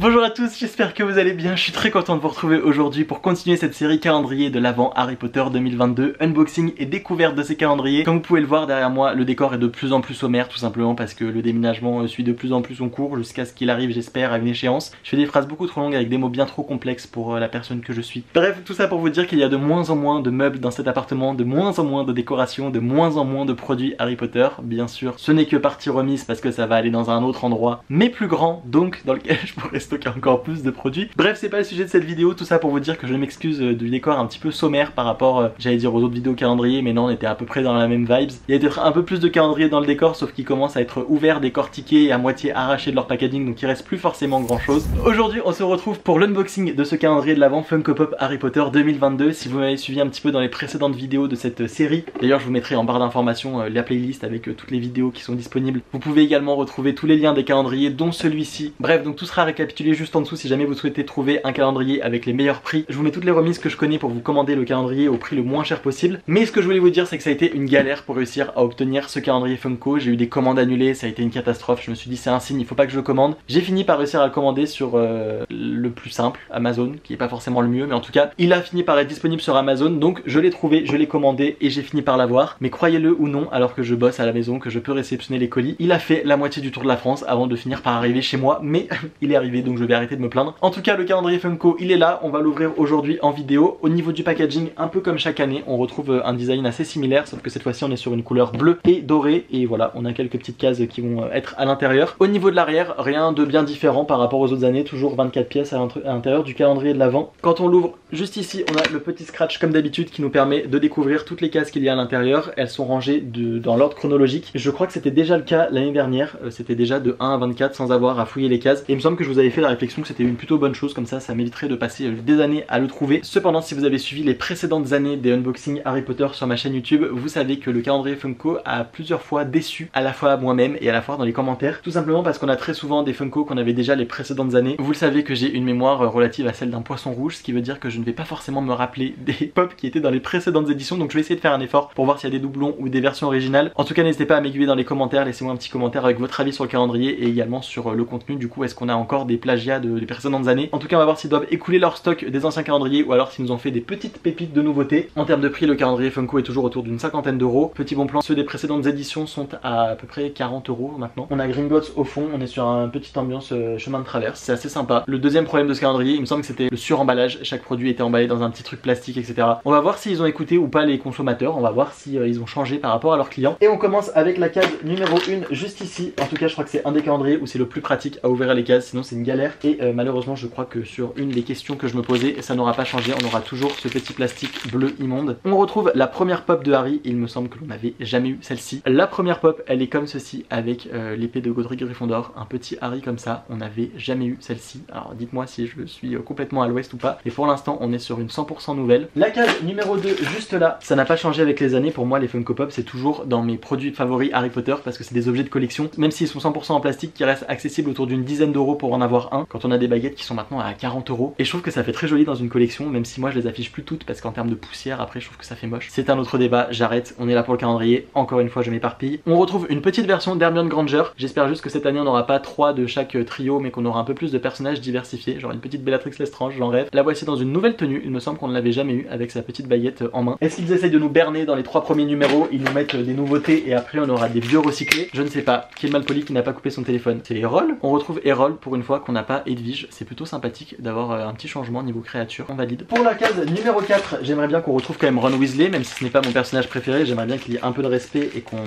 Bonjour à tous, j'espère que vous allez bien, je suis très content de vous retrouver aujourd'hui pour continuer cette série calendrier de l'Avent Harry Potter 2022, unboxing et découverte de ces calendriers. Comme vous pouvez le voir derrière moi, le décor est de plus en plus sommaire, tout simplement parce que le déménagement suit de plus en plus son cours jusqu'à ce qu'il arrive, j'espère, à une échéance. Je fais des phrases beaucoup trop longues avec des mots bien trop complexes pour la personne que je suis. Bref, tout ça pour vous dire qu'il y a de moins en moins de meubles dans cet appartement, de moins en moins de décorations, de moins en moins de produits Harry Potter. Bien sûr, ce n'est que partie remise parce que ça va aller dans un autre endroit, mais plus grand, donc dans lequel je pourrais stocker encore plus de produits. Bref, c'est pas le sujet de cette vidéo, tout ça pour vous dire que je m'excuse du décor un petit peu sommaire par rapport, j'allais dire, aux autres vidéos calendrier, mais non, on était à peu près dans la même vibes. Il y a peut-être un peu plus de calendrier dans le décor, sauf qu'il commence à être ouvert, décortiqué et à moitié arraché de leur packaging, donc il reste plus forcément grand chose. Aujourd'hui, on se retrouve pour l'unboxing de ce calendrier de l'Avent Funko Pop Harry Potter 2022. Si vous m'avez suivi un petit peu dans les précédentes vidéos de cette série, d'ailleurs je vous mettrai en barre d'informations la playlist avec toutes les vidéos qui sont disponibles. Vous pouvez également retrouver tous les liens des calendriers, dont celui-ci. Bref, donc tout sera récapitulé juste en dessous si jamais vous souhaitez trouver un calendrier avec les meilleurs prix. Je vous mets toutes les remises que je connais pour vous commander le calendrier au prix le moins cher possible. Mais ce que je voulais vous dire, c'est que ça a été une galère pour réussir à obtenir ce calendrier Funko. J'ai eu des commandes annulées, ça a été une catastrophe. Je me suis dit c'est un signe, il faut pas que je le commande. J'ai fini par réussir à le commander sur le plus simple, Amazon, qui est pas forcément le mieux, mais en tout cas il a fini par être disponible sur Amazon. Donc je l'ai trouvé, je l'ai commandé et j'ai fini par l'avoir. Mais croyez-le ou non, alors que je bosse à la maison, que je peux réceptionner les colis, il a fait la moitié du tour de la France avant de finir par arriver chez moi. Mais il est arrivé, donc je vais arrêter de me plaindre. En tout cas, le calendrier Funko, il est là, on va l'ouvrir aujourd'hui en vidéo. Au niveau du packaging, un peu comme chaque année, on retrouve un design assez similaire, sauf que cette fois-ci on est sur une couleur bleue et dorée, et voilà, on a quelques petites cases qui vont être à l'intérieur. Au niveau de l'arrière, rien de bien différent par rapport aux autres années, toujours 24 pièces à l'intérieur du calendrier de l'Avent. Quand on l'ouvre, juste ici, on a le petit scratch comme d'habitude qui nous permet de découvrir toutes les cases qu'il y a à l'intérieur. Elles sont rangées dans l'ordre chronologique. Je crois que c'était déjà le cas l'année dernière, c'était déjà de 1 à 24 sans avoir à fouiller les cases, et il me semble que je vous avais fait la réflexion que c'était une plutôt bonne chose, comme ça m'éviterait de passer des années à le trouver. Cependant, si vous avez suivi les précédentes années des unboxings Harry Potter sur ma chaîne YouTube, vous savez que le calendrier Funko a plusieurs fois déçu, à la fois moi-même et à la fois dans les commentaires, tout simplement parce qu'on a très souvent des Funko qu'on avait déjà les précédentes années. Vous le savez que j'ai une mémoire relative à celle d'un poisson rouge, ce qui veut dire que je ne vais pas forcément me rappeler des pop qui étaient dans les précédentes éditions, donc je vais essayer de faire un effort pour voir s'il y a des doublons ou des versions originales. En tout cas, n'hésitez pas à m'aiguiller dans les commentaires, laissez-moi un petit commentaire avec votre avis sur le calendrier et également sur le contenu. Du coup, est-ce qu'on a encore des plagiats des précédentes années? En tout cas, on va voir s'ils doivent écouler leur stock des anciens calendriers ou alors s'ils nous ont fait des petites pépites de nouveautés. En termes de prix, le calendrier Funko est toujours autour d'une cinquantaine d'euros. Petit bon plan, ceux des précédentes éditions sont à peu près 40 euros maintenant. On a Gringotts au fond, on est sur une petite ambiance chemin de traverse, c'est assez sympa. Le deuxième problème de ce calendrier, il me semble que c'était le suremballage. Chaque produit était emballé dans un petit truc plastique, etc. On va voir s'ils ont écouté ou pas les consommateurs, on va voir si ils ont changé par rapport à leurs clients. Et on commence avec la case numéro 1 juste ici. En tout cas, je crois que c'est un des calendriers où c'est le plus pratique à ouvrir les cases, sinon c'est une galère. Et malheureusement, je crois que sur une des questions que je me posais, ça n'aura pas changé, on aura toujours ce petit plastique bleu immonde. On retrouve la première pop de Harry, il me semble que l'on n'avait jamais eu celle-ci. La première pop, elle est comme ceci avec l'épée de Godric Gryffondor, un petit Harry comme ça, on n'avait jamais eu celle-ci. Alors dites-moi si je suis complètement à l'ouest ou pas, et pour l'instant on est sur une 100% nouvelle. La case numéro 2 juste là, ça n'a pas changé avec les années, pour moi les Funko Pop c'est toujours dans mes produits favoris Harry Potter parce que c'est des objets de collection, même s'ils sont 100% en plastique, qui restent accessibles autour d'une dizaine d'euros pour en avoir un, quand on a des baguettes qui sont maintenant à 40 euros. Et je trouve que ça fait très joli dans une collection, même si moi je les affiche plus toutes parce qu'en termes de poussière après je trouve que ça fait moche. C'est un autre débat, j'arrête, on est là pour le calendrier, encore une fois je m'éparpille. On retrouve une petite version d'Hermione Granger, j'espère juste que cette année on n'aura pas 3 de chaque trio mais qu'on aura un peu plus de personnages diversifiés, genre une petite Bellatrix Lestrange, j'en rêve. La voici dans une nouvelle tenue, il me semble qu'on ne l'avait jamais eu avec sa petite baguette en main. Est-ce qu'ils essayent de nous berner dans les 3 premiers numéros, ils nous mettent des nouveautés et après on aura des vieux recyclés? Je ne sais pas. Qui est le malpoli qui n'a pas coupé son téléphone? C'est Errol. On retrouve Errol pour une fois qu'on n'a pas Edwige, c'est plutôt sympathique d'avoir un petit changement niveau créature, on valide. Pour la case numéro 4, j'aimerais bien qu'on retrouve quand même Ron Weasley, même si ce n'est pas mon personnage préféré, j'aimerais bien qu'il y ait un peu de respect et qu'on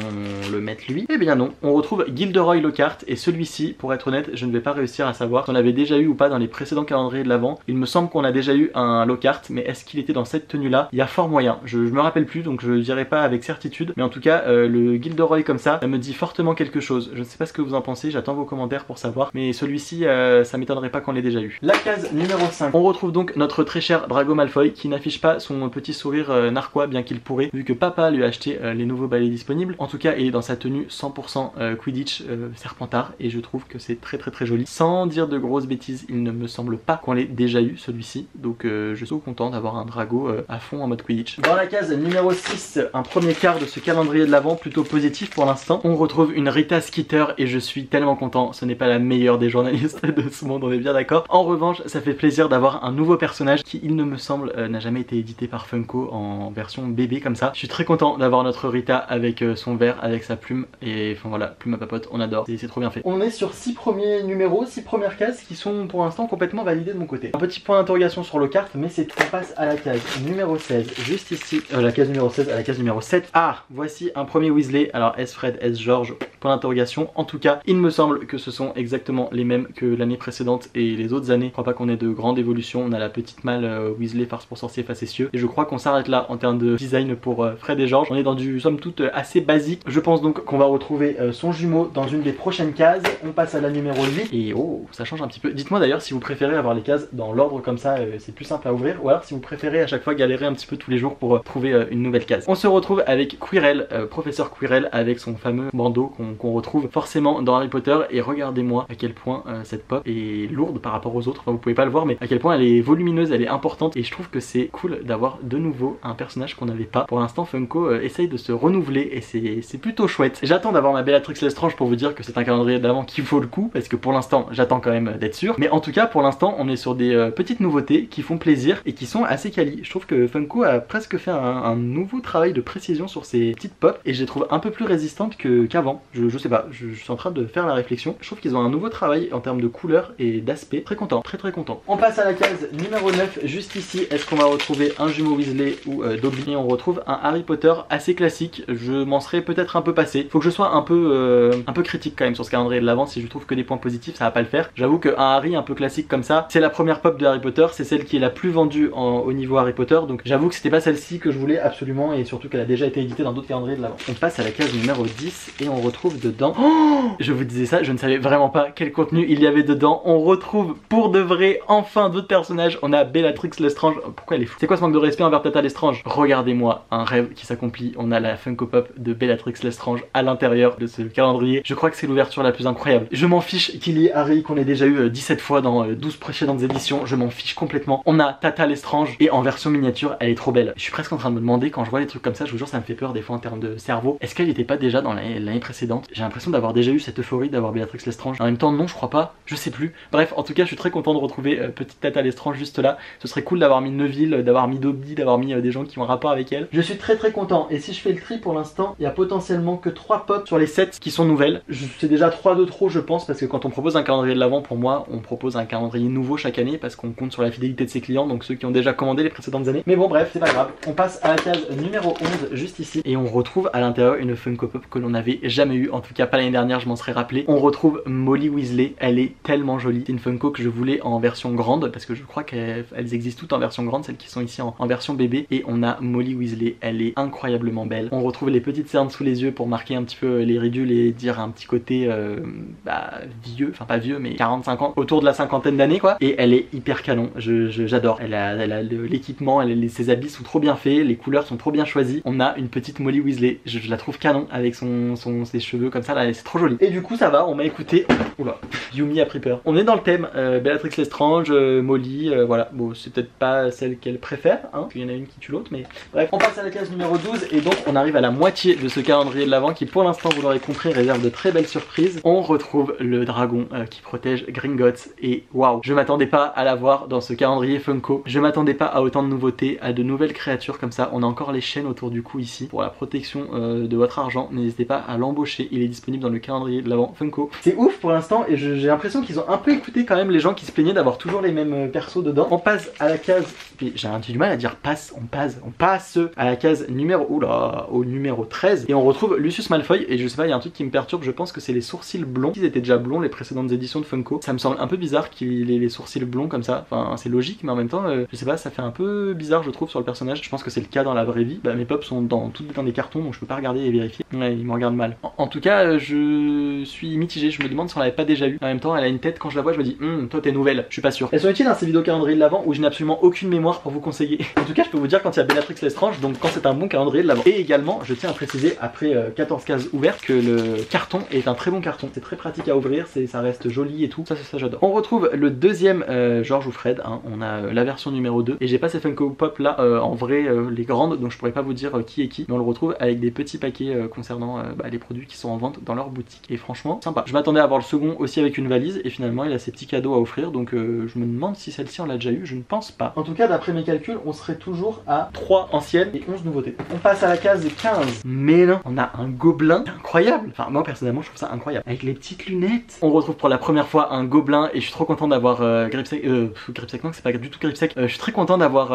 le mette lui. Eh bien non, on retrouve Gilderoy Lockhart et celui-ci, pour être honnête, je ne vais pas réussir à savoir si on avait déjà eu ou pas dans les précédents calendriers de l'Avent. Il me semble qu'on a déjà eu un Lockhart, mais est-ce qu'il était dans cette tenue là? Il y a fort moyen, je me rappelle plus donc je dirais pas avec certitude, mais en tout cas le Gilderoy comme ça me dit fortement quelque chose. Je ne sais pas ce que vous en pensez, j'attends vos commentaires pour savoir, mais celui-ci ça m'étonnerait pas qu'on l'ait déjà eu. La case numéro 5, on retrouve donc notre très cher Drago Malfoy qui n'affiche pas son petit sourire narquois bien qu'il pourrait, vu que papa lui a acheté les nouveaux balais disponibles. En tout cas il est dans sa tenue 100% Quidditch Serpentard et je trouve que c'est très joli. Sans dire de grosses bêtises, il ne me semble pas qu'on l'ait déjà eu celui-ci, donc je suis content d'avoir un Drago à fond en mode Quidditch. Dans la case numéro 6, un premier quart de ce calendrier de l'Avent plutôt positif pour l'instant. On retrouve une Rita Skeeter et je suis tellement content. Ce n'est pas la meilleure des journalistes de ce monde, on est bien d'accord. En revanche, ça fait plaisir d'avoir un nouveau personnage qui, il ne me semble, n'a jamais été édité par Funko en version bébé comme ça. Je suis très content d'avoir notre Rita avec son verre, avec sa plume, et enfin voilà, plume à papote, on adore, c'est trop bien fait. On est sur 6 premiers numéros, 6 premières cases qui sont pour l'instant complètement validées de mon côté. Un petit point d'interrogation sur le carte, mais c'est tout. On passe à la case numéro 16, juste ici, la case numéro 16 à la case numéro 7. Ah, voici un premier Weasley, alors S Fred, S George, point d'interrogation. En tout cas, il me semble que ce sont exactement les mêmes que l'année précédente et les autres années. Je crois pas qu'on ait de grande évolution. On a la petite malle Weasley, farce pour sorcier facétieux, et je crois qu'on s'arrête là en termes de design pour Fred et George. On est dans du somme toute assez basique. Je pense donc qu'on va retrouver son jumeau dans une des prochaines cases. On passe à la numéro 8 et oh, ça change un petit peu. Dites-moi d'ailleurs si vous préférez avoir les cases dans l'ordre comme ça, c'est plus simple à ouvrir, ou alors si vous préférez à chaque fois galérer un petit peu tous les jours pour trouver une nouvelle case. On se retrouve avec Quirrell, professeur Quirrell, avec son fameux bandeau qu'on retrouve forcément dans Harry Potter, et regardez-moi à quel point cette pop est lourde par rapport aux autres. Enfin, vous pouvez pas le voir, mais à quel point elle est volumineuse, elle est importante, et je trouve que c'est cool d'avoir de nouveau un personnage qu'on n'avait pas. Pour l'instant, Funko essaye de se renouveler et c'est plutôt chouette. J'attends d'avoir ma Bellatrix Lestrange pour vous dire que c'est un calendrier d'avant qui vaut le coup, parce que pour l'instant j'attends quand même d'être sûr, mais en tout cas pour l'instant on est sur des petites nouveautés qui font plaisir et qui sont assez quali. Je trouve que Funko a presque fait un nouveau travail de précision sur ces petites pop, et je les trouve un peu plus résistantes qu'avant. Je sais pas, je suis en train de faire la réflexion. Je trouve qu'ils ont un nouveau travail en termes de couleur et d'aspect. Très content, très content. On passe à la case numéro 9, juste ici. Est-ce qu'on va retrouver un jumeau Weasley ou Dobby? Et on retrouve un Harry Potter assez classique. Je m'en serais peut-être un peu passé. Faut que je sois un peu critique quand même sur ce calendrier de l'avant. Si je trouve que des points positifs, ça va pas le faire. J'avoue qu'un Harry un peu classique comme ça, c'est la première pop de Harry Potter, c'est celle qui est la plus vendue au niveau Harry Potter, donc j'avoue que c'était pas celle-ci que je voulais absolument, et surtout qu'elle a déjà été éditée dans d'autres calendriers de l'avant. On passe à la case numéro 10 et on retrouve dedans, oh, je vous disais ça, je ne savais vraiment pas quel contenu il y avait dedans. On retrouve pour de vrai enfin d'autres personnages. On a Bellatrix Lestrange. Pourquoi elle est fou? C'est quoi ce manque de respect envers Tata Lestrange? Regardez-moi, un rêve qui s'accomplit. On a la Funko Pop de Bellatrix Lestrange à l'intérieur de ce calendrier. Je crois que c'est l'ouverture la plus incroyable. Je m'en fiche qu'il y ait Harry qu'on ait déjà eu 17 fois dans 12 précédentes éditions, je m'en fiche complètement. On a Tata Lestrange et en version miniature, elle est trop belle. Je suis presque en train de me demander, quand je vois les trucs comme ça, je vous jure ça me fait peur des fois en termes de cerveau. Est-ce qu'elle n'était pas déjà dans l'année précédente? J'ai l'impression d'avoir déjà eu cette euphorie d'avoir Bellatrix Lestrange. En même temps non, je crois pas, je sais plus. Bref, en tout cas je suis très content de retrouver petite Tata Lestrange juste là. Ce serait cool d'avoir mis Neville, d'avoir mis Dobby, d'avoir mis des gens qui ont un rapport avec elle. Je suis très content, et si je fais le tri pour l'instant, il y a potentiellement que 3 pop sur les 7 qui sont nouvelles. C'est déjà 3 de trop je pense, parce que quand on propose un calendrier de l'avant, pour moi on propose un calendrier nouveau chaque année parce qu'on compte sur la fidélité de ses clients, donc ceux qui ont déjà commandé les précédentes années. Mais bon bref, c'est pas grave. On passe à la case numéro 11 juste ici, et on retrouve à l'intérieur une Funko Pop que l'on n'avait jamais eu, en tout cas pas l'année dernière, je m'en serais rappelé. On retrouve Molly Weasley, elle est tellement jolie. C'est une Funko que je voulais en version grande, parce que je crois qu'elles existent toutes en version grande, celles qui sont ici en version bébé, et on a Molly Weasley, elle est incroyablement belle. On retrouve les petites cernes sous les yeux pour marquer un petit peu les ridules et dire un petit côté vieux, enfin pas vieux mais 45 ans, autour de la cinquantaine d'années quoi, et elle est hyper canon, j'adore. Elle a l'équipement, ses habits sont trop bien faits, les couleurs sont trop bien choisies. On a une petite Molly Weasley, je la trouve canon avec ses cheveux comme ça là, c'est trop joli. Et du coup ça va, on m'a écouté. Oula, Yumi a pris peur. On est dans le thème Bellatrix Lestrange, Molly, voilà. Bon, c'est peut-être pas celle qu'elle préfère, hein, qu'il y en a une qui tue l'autre, mais bref. On passe à la case numéro 12 et donc on arrive à la moitié de ce calendrier de l'avant qui pour l'instant, vous l'aurez compris, réserve de très belles surprises. On retrouve le dragon qui protège Gringotts, et waouh, je m'attendais pas à l'avoir dans ce calendrier Funko. Je m'attendais pas à autant de nouveautés, à de nouvelles créatures comme ça. On a encore les chaînes autour du cou ici pour la protection de votre argent. N'hésitez pas à l'embaucher, il est disponible dans le calendrier de l'avant Funko. C'est ouf pour l'instant, et j'ai l'impression qu'ils ont un peu écouté quand même les gens qui se plaignaient d'avoir toujours les mêmes persos dedans. On passe à la case, j'ai du mal à dire passe, on passe à la case numéro, oula, au numéro 13, et on retrouve Lucius Malfoy. Et je sais pas, il y a un truc qui me perturbe, je pense que c'est les sourcils blonds. Ils étaient déjà blonds les précédentes éditions de Funko. Ça me semble un peu bizarre qu'il ait les sourcils blonds comme ça. Enfin, c'est logique, mais en même temps, je sais pas, ça fait un peu bizarre, je trouve, sur le personnage. Je pense que c'est le cas dans la vraie vie. Bah, mes pops sont toutes dans des cartons, donc je peux pas regarder et vérifier. Ouais, ils me regardent mal. En tout cas, je suis mitigé. Je me demande si on l'avait pas déjà eu. En même temps, elle a une tête, quand je la vois, je me dis, toi t'es nouvelle. Je suis pas sûr. Elles sont utiles dans ces vidéos calendrier de l'avant où je n'ai absolument aucune mémoire pour vous conseiller. En tout cas, je peux vous dire quand il y a Bellatrix Lestrange, donc quand c'est un bon calendrier de l'avant. Et également, je tiens à préciser, après 14 cases ouvertes, que le carton est un très bon carton. C'est très pratique à ouvrir, ça reste joli et tout. Ça j'adore. On retrouve le deuxième George ou Fred, hein. On a la version numéro 2 et j'ai pas ces Funko Pop là en vrai les grandes, donc je pourrais pas vous dire qui est qui, mais on le retrouve avec des petits paquets concernant les produits qui sont en vente dans leur boutique et franchement sympa. Je m'attendais à avoir le second aussi avec une valise et finalement il a ces petits cadeaux à offrir, donc je me demande si celle-ci on l'a déjà eu, je ne pense pas. En tout cas d'après mes calculs on serait toujours à 3 anciennes et 11 nouveautés. On passe à la case 15, mais non, on a un gobelin incroyable, enfin moi personnellement je trouve ça incroyable, avec les petites lunettes. On retrouve pour la première fois un gobelin et je suis trop content d'avoir Gripsec, Gripsec non c'est pas du tout Gripsec, je suis très content d'avoir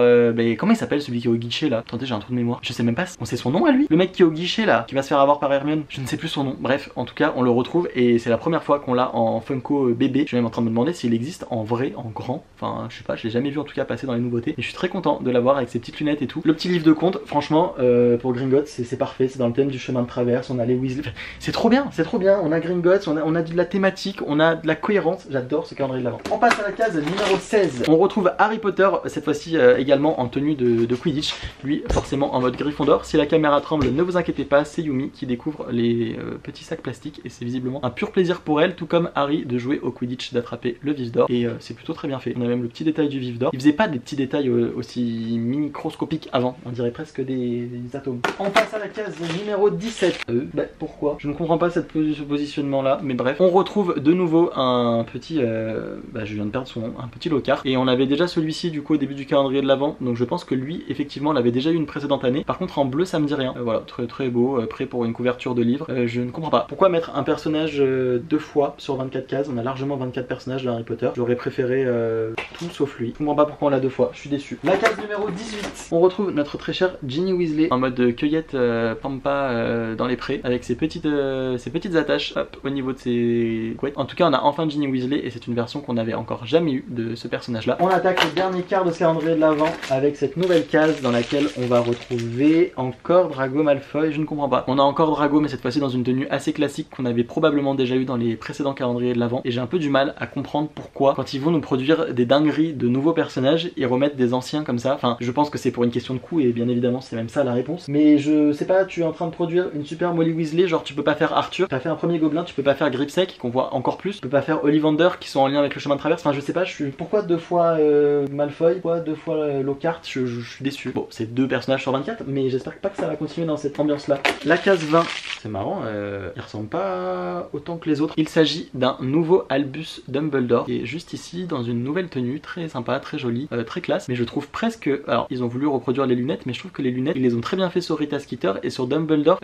comment il s'appelle celui qui est au guichet là, attendez j'ai un trou de mémoire, je sais même pas, on sait son nom à lui, le mec qui est au guichet là, qui va se faire avoir par Hermione, je ne sais plus son nom, bref en tout cas on le retrouve et c'est la première fois qu'on l'a en Funko bébé. Je suis même en train de me demander s'il existe en vrai, en grand, enfin je sais pas, je l'ai jamais vu en tout cas passer dans les nouveautés et je suis très content de l'avoir avec ses petites lunettes et tout. Le petit livre de conte, franchement pour Gringotts c'est parfait, c'est dans le thème du chemin de traverse, on a les Weasley, c'est trop bien, on a Gringotts, on a de la thématique, on a de la cohérence, j'adore ce calendrier de l'avant. On passe à la case numéro 16, on retrouve Harry Potter cette fois-ci également en tenue de Quidditch, lui forcément en mode Gryffondor. Si la caméra tremble ne vous inquiétez pas, c'est Yumi qui découvre les petits sacs plastiques et c'est visiblement un pur plaisir pour elle, tout comme Harry de jouer au Quidditch, d'attraper le vif d'or et c'est plutôt très bien fait. On a même le petit détail du vif d'or, il faisait pas des petits détails aussi microscopiques avant, on dirait presque des atomes. On passe à la case numéro 17, pourquoi je ne comprends pas ce positionnement là, mais bref. On retrouve de nouveau un petit, je viens de perdre son nom, un petit Lockhart et on avait déjà celui-ci du coup au début du calendrier de l'avant, donc je pense que lui effectivement l'avait déjà eu une précédente année. Par contre en bleu ça me dit rien, voilà, très très beau, prêt pour une couverture de livre. Je ne comprends pas pourquoi mettre un personnage deux fois sur 24 cases, on a largement 24 personnages de Harry Potter, j'aurais préféré tout sauf lui. Je comprends pas pourquoi on l'a deux fois, je suis déçu. La case numéro 18, on retrouve notre très cher Ginny Weasley en mode cueillette pampa dans les prés avec ses petites attaches hop, au niveau de ses couettes. En tout cas on a enfin Ginny Weasley et c'est une version qu'on n'avait encore jamais eu de ce personnage là. On attaque le dernier quart de ce calendrier de l'avant avec cette nouvelle case dans laquelle on va retrouver encore Drago Malfoy, je ne comprends pas. On a encore Drago mais cette fois-ci dans une tenue assez classique qu'on avait probablement déjà eu dans les précédents calendriers de l'avant et j'ai un peu du mal à comprendre pourquoi quand ils vont nous produire des dingueries de nouveaux personnages ils remettent des anciens comme ça. Enfin je pense que c'est pour une question de coût et bien évidemment c'est même ça la réponse, mais je sais pas, tu es en train de produire une super Molly Weasley, genre tu peux pas faire Arthur, t'as fait un premier gobelin, tu peux pas faire Gripsec qu'on voit encore plus, tu peux pas faire Ollivander qui sont en lien avec le chemin de traverse, enfin je sais pas, pourquoi deux fois Malfoy, pourquoi deux fois Lockhart, je suis déçu. Bon c'est deux personnages sur 24 mais j'espère pas que ça va continuer dans cette ambiance là. La case 20, c'est marrant, il ressemble pas autant que les autres. Il s'agit d'un nouveau Albus Dumbledore qui est juste ici dans une nouvelle tenue très sympa, très jolie, très classe, mais je trouve presque, alors ils ont voulu reproduire les lunettes mais je trouve que les lunettes ils les ont très bien fait sur Rita Skeeter et sur Dumbledore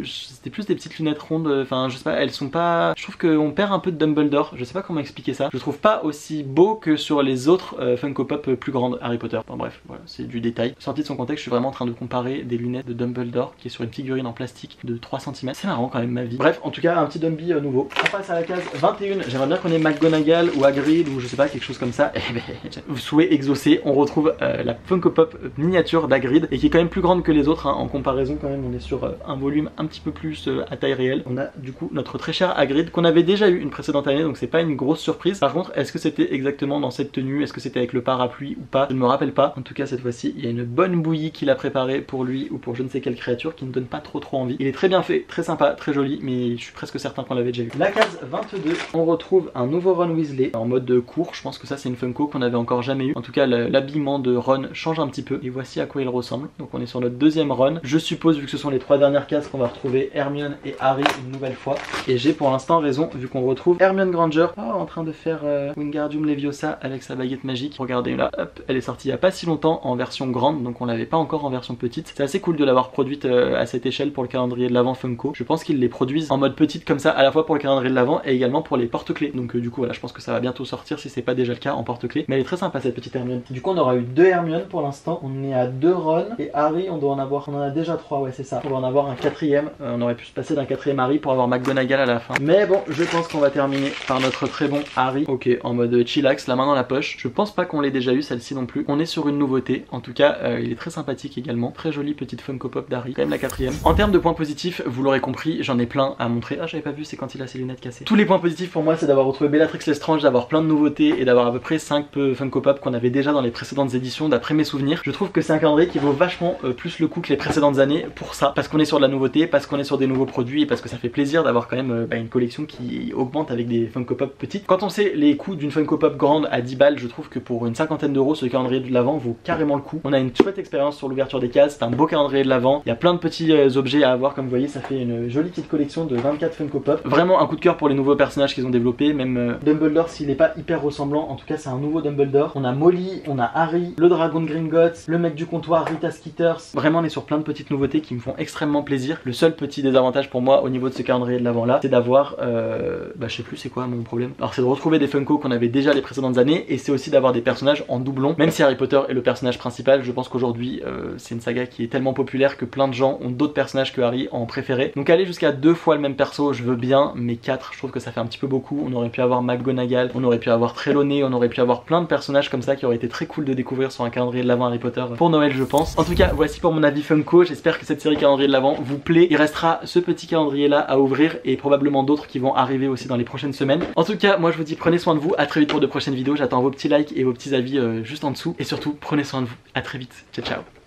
c'était plus des petites lunettes rondes, enfin je sais pas, elles sont pas, je trouve qu'on perd un peu de Dumbledore, je sais pas comment expliquer ça, je trouve pas aussi beau que sur les autres Funko Pop plus grandes Harry Potter. Enfin bref, voilà, c'est du détail. Sorti de son contexte, je suis vraiment en train de comparer des lunettes de Dumbledore qui est sur une figurine en plastique de 3 cm. C'est marrant quand même ma vie. Bref, en tout cas un petit Dumby nouveau. On passe à la case 21, j'aimerais bien qu'on ait McGonagall ou Hagrid ou je sais pas, quelque chose comme ça. Et ben, souhait exaucé, on retrouve la Funko Pop miniature d'Hagrid et qui est quand même plus grande que les autres hein, en comparaison quand même, on est sur un volume un petit peu plus à taille réelle. On a du coup notre très cher Hagrid qu'on avait déjà eu une précédente année, donc c'est pas une grosse surprise. Par contre, est-ce que c'était exactement dans cette tenue, est-ce que c'était avec le parapluie ou pas, je ne me rappelle pas. En tout cas cette fois-ci il y a une bonne bouillie qu'il a préparée pour lui ou pour je ne sais quelle créature qui ne donne pas trop envie. Il est très bien fait, très sympa, très joli, mais je suis presque certain qu'on l'avait déjà vu. La case 22, on retrouve un nouveau Ron Weasley en mode court. Je pense que ça c'est une Funko qu'on avait encore jamais eu. En tout cas l'habillement de Ron change un petit peu et voici à quoi il ressemble. Donc on est sur notre deuxième Ron. Je suppose, vu que ce sont les trois dernières cases, qu'on va retrouver Hermione et Harry une nouvelle fois. Et j'ai pour l'instant raison, vu qu'on retrouve Hermione Granger en train de faire Wingardium Leviosa avec sa baguette magique. Regardez là, hop, elle est sortie il y a pas si longtemps en version grande, donc on l'avait pas encore en version petite. C'est assez cool de l'avoir produite à cette échelle pour le calendrier de l'avant Funko. Je pense qu'ils les produisent en mode petite comme ça à la fois pour le calendrier de l'avant et également pour les porte-clés. Donc du coup voilà, je pense que ça va bientôt sortir si c'est pas déjà le cas en porte-clés. Mais elle est très sympa cette petite Hermione. Du coup on aura eu 2 Hermione pour l'instant. On est à 2 Ron et Harry on doit en avoir, on en a déjà 3, ouais c'est ça. On va en avoir un quatrième. On aurait pu se passer d'un quatrième Harry pour avoir McGonagall à la fin. Mais bon, je pense qu'on va terminer par notre très bon Harry. Ok, en mode chillax, la main dans la poche. Je pense pas qu'on l'ait déjà eu celle-ci non plus. On est sur une nouveauté. En tout cas, il est très sympathique également. Très jolie petite Funko Pop d'Harry. Quand même la quatrième. En termes de points positifs, vous l'aurez compris, j'en ai plein à montrer. Ah, j'avais pas vu, c'est quand il a ses lunettes cassées. Tous les points positifs pour moi, c'est d'avoir retrouvé Bellatrix Lestrange, d'avoir plein de nouveautés et d'avoir à peu près 5 Funko Pop qu'on avait déjà dans les précédentes éditions d'après mes souvenirs. Je trouve que c'est un calendrier qui vaut vachement plus le coup que les précédentes années pour ça. Parce qu'on est sur de la nouveauté, parce qu'on est sur des nouveaux produits et parce que ça fait plaisir d'avoir quand même une collection qui augmente avec des Funko Pop petites. Quand on sait les les coûts d'une Funko Pop grande à 10 balles, je trouve que pour une cinquantaine d'euros, ce calendrier de l'Avent vaut carrément le coup. On a une chouette expérience sur l'ouverture des cases, c'est un beau calendrier de l'Avent. Il y a plein de petits objets à avoir, comme vous voyez, ça fait une jolie petite collection de 24 Funko Pop. Vraiment un coup de cœur pour les nouveaux personnages qu'ils ont développés, même Dumbledore s'il n'est pas hyper ressemblant, en tout cas c'est un nouveau Dumbledore. On a Molly, on a Harry, le dragon de Gringotts, le mec du comptoir, Rita Skeeters. Vraiment on est sur plein de petites nouveautés qui me font extrêmement plaisir. Le seul petit désavantage pour moi au niveau de ce calendrier de l'Avent là, c'est d'avoir, je sais plus c'est quoi mon problème. Alors c'est de retrouver des Funko qu'on avait déjà les précédentes années, et c'est aussi d'avoir des personnages en doublon. Même si Harry Potter est le personnage principal, je pense qu'aujourd'hui c'est une saga qui est tellement populaire que plein de gens ont d'autres personnages que Harry en préféré. Donc aller jusqu'à 2 fois le même perso, je veux bien, mais 4, je trouve que ça fait un petit peu beaucoup. On aurait pu avoir McGonagall, on aurait pu avoir Trelawney, on aurait pu avoir plein de personnages comme ça qui auraient été très cool de découvrir sur un calendrier de l'Avent Harry Potter pour Noël, je pense. En tout cas, voici pour mon avis Funko. J'espère que cette série calendrier de l'Avent vous plaît. Il restera ce petit calendrier là à ouvrir et probablement d'autres qui vont arriver aussi dans les prochaines semaines. En tout cas, moi je vous dis prenez soin de vous, à très vite pour de prochaines vidéos. J'attends vos petits likes et vos petits avis juste en dessous. Et surtout, prenez soin de vous. À très vite. Ciao ciao.